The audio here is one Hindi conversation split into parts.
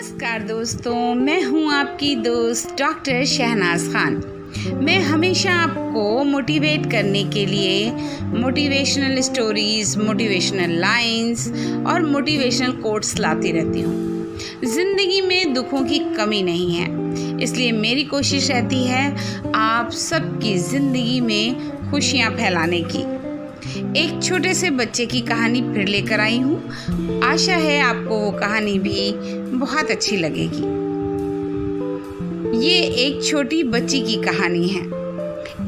नमस्कार दोस्तों, मैं हूं आपकी दोस्त डॉक्टर शहनाज खान। मैं हमेशा आपको मोटिवेट करने के लिए मोटिवेशनल स्टोरीज, मोटिवेशनल लाइंस और मोटिवेशनल कोट्स लाती रहती हूं। ज़िंदगी में दुखों की कमी नहीं है, इसलिए मेरी कोशिश रहती है आप सबकी ज़िंदगी में खुशियां फैलाने की। एक छोटे से बच्चे की कहानी फिर लेकर आई हूँ। आशा है आपको वो कहानी भी बहुत अच्छी लगेगी। ये एक छोटी बच्ची की कहानी है।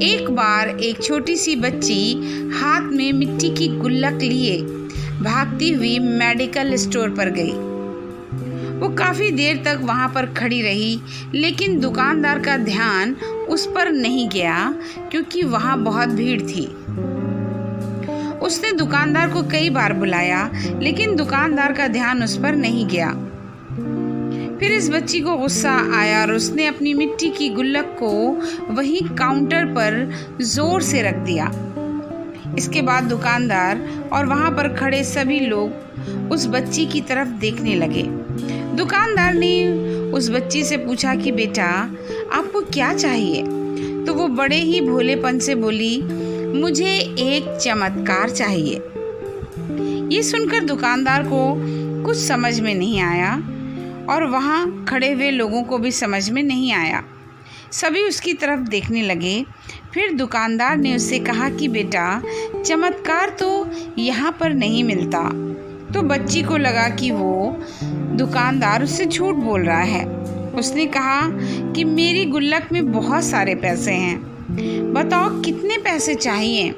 एक बार एक छोटी सी बच्ची हाथ में मिट्टी की गुल्लक लिए भागती हुई मेडिकल स्टोर पर गई। वो काफ़ी देर तक वहाँ पर खड़ी रही, लेकिन दुकानदार का ध्यान उस पर नहीं गया क्योंकि वहाँ बहुत भीड़ थी। उसने दुकानदार को कई बार बुलाया, लेकिन दुकानदार का ध्यान उस पर नहीं गया। फिर इस बच्ची को गुस्सा आया और उसने अपनी मिट्टी की गुल्लक को वहीं काउंटर पर जोर से रख दिया। इसके बाद दुकानदार और वहां पर खड़े सभी लोग उस बच्ची की तरफ देखने लगे। दुकानदार ने उस बच्ची से पूछा कि बेटा, आपको क्या चाहिए? तो वो बड़े ही भोलेपन से बोली, मुझे एक चमत्कार चाहिए। ये सुनकर दुकानदार को कुछ समझ में नहीं आया और वहाँ खड़े हुए लोगों को भी समझ में नहीं आया। सभी उसकी तरफ देखने लगे। फिर दुकानदार ने उससे कहा कि बेटा, चमत्कार तो यहाँ पर नहीं मिलता। तो बच्ची को लगा कि वो दुकानदार उससे झूठ बोल रहा है। उसने कहा कि मेरी गुल्लक में बहुत सारे पैसे हैं, बताओ कितने पैसे चाहिए?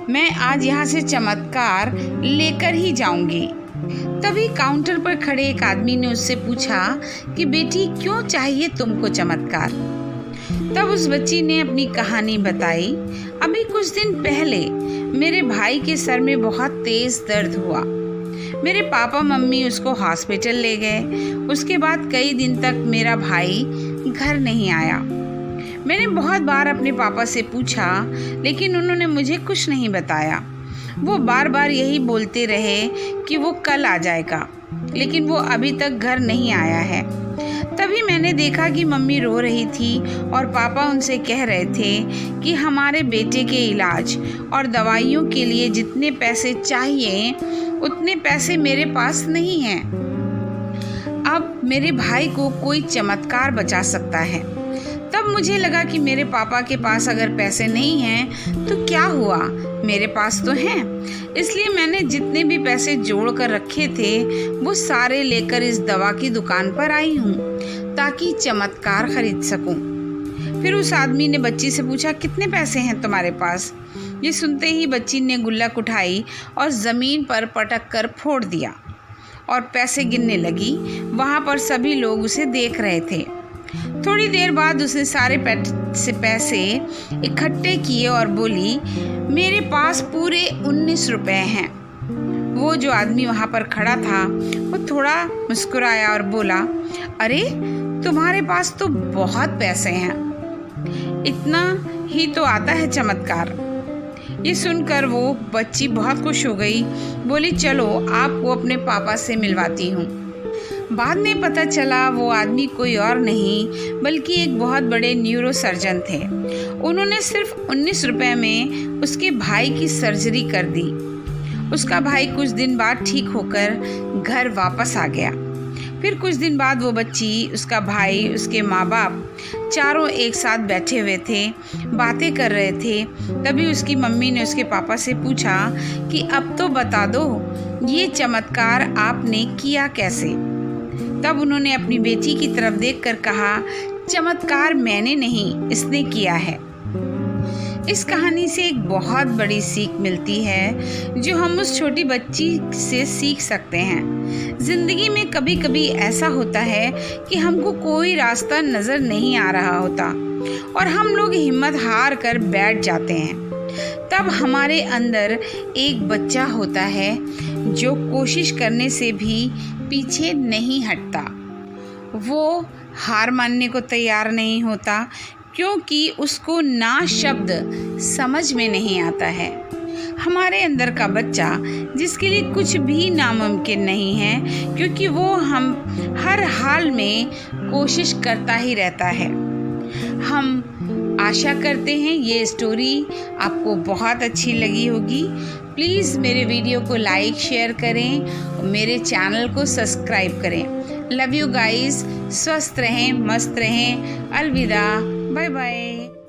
मैं आज यहाँ से चमत्कार लेकर ही जाऊंगी। तभी काउंटर पर खड़े एक आदमी ने उससे पूछा कि बेटी, क्यों चाहिए तुमको चमत्कार? तब उस बच्ची ने अपनी कहानी बताई। अभी कुछ दिन पहले मेरे भाई के सर में बहुत तेज दर्द हुआ। मेरे पापा मम्मी उसको हॉस्पिटल ले गए। उसके बाद कई दिन तक मेरा भाई घर नहीं आया। मैंने बहुत बार अपने पापा से पूछा, लेकिन उन्होंने मुझे कुछ नहीं बताया। वो बार बार यही बोलते रहे कि वो कल आ जाएगा, लेकिन वो अभी तक घर नहीं आया है। तभी मैंने देखा कि मम्मी रो रही थी और पापा उनसे कह रहे थे कि हमारे बेटे के इलाज और दवाइयों के लिए जितने पैसे चाहिए उतने पैसे मेरे पास नहीं हैं। अब मेरे भाई को कोई चमत्कार बचा सकता है। तब मुझे लगा कि मेरे पापा के पास अगर पैसे नहीं हैं तो क्या हुआ, मेरे पास तो हैं। इसलिए मैंने जितने भी पैसे जोड़ कर रखे थे वो सारे लेकर इस दवा की दुकान पर आई हूँ ताकि चमत्कार खरीद सकूँ। फिर उस आदमी ने बच्ची से पूछा, कितने पैसे हैं तुम्हारे पास? ये सुनते ही बच्ची ने गुल्लक उठाई और ज़मीन पर पटक कर फोड़ दिया और पैसे गिनने लगी। वहाँ पर सभी लोग उसे देख रहे थे। थोड़ी देर बाद उसने सारे पैसे इकट्ठे किए और बोली, मेरे पास पूरे 19 रुपए हैं। वो जो आदमी वहाँ पर खड़ा था वो थोड़ा मुस्कुराया और बोला, अरे तुम्हारे पास तो बहुत पैसे हैं, इतना ही तो आता है चमत्कार। ये सुनकर वो बच्ची बहुत खुश हो गई। बोली, चलो आपको अपने पापा से मिलवाती हूँ। बाद में पता चला वो आदमी कोई और नहीं बल्कि एक बहुत बड़े न्यूरो सर्जन थे। उन्होंने सिर्फ 19 रुपए में उसके भाई की सर्जरी कर दी। उसका भाई कुछ दिन बाद ठीक होकर घर वापस आ गया। फिर कुछ दिन बाद वो बच्ची, उसका भाई, उसके माँ बाप चारों एक साथ बैठे हुए थे, बातें कर रहे थे। तभी उसकी मम्मी ने उसके पापा से पूछा कि अब तो बता दो, ये चमत्कार आपने किया कैसे? तब उन्होंने अपनी बेटी की तरफ देखकर कहा, चमत्कार मैंने नहीं, इसने किया है। इस कहानी से एक बहुत बड़ी सीख मिलती है जो हम उस छोटी बच्ची से सीख सकते हैं। जिंदगी में कभी कभी ऐसा होता है कि हमको कोई रास्ता नज़र नहीं आ रहा होता और हम लोग हिम्मत हार कर बैठ जाते हैं। तब हमारे अंदर एक बच्चा होता है जो कोशिश करने से भी पीछे नहीं हटता। वो हार मानने को तैयार नहीं होता क्योंकि उसको ना शब्द समझ में नहीं आता है। हमारे अंदर का बच्चा जिसके लिए कुछ भी नामुमकिन नहीं है, क्योंकि वो हम हर हाल में कोशिश करता ही रहता है। हम आशा करते हैं ये स्टोरी आपको बहुत अच्छी लगी होगी। प्लीज़ मेरे वीडियो को लाइक शेयर करें और मेरे चैनल को सब्सक्राइब करें। Love you guys. स्वस्थ रहें, मस्त रहें। अलविदा, बाय बाय।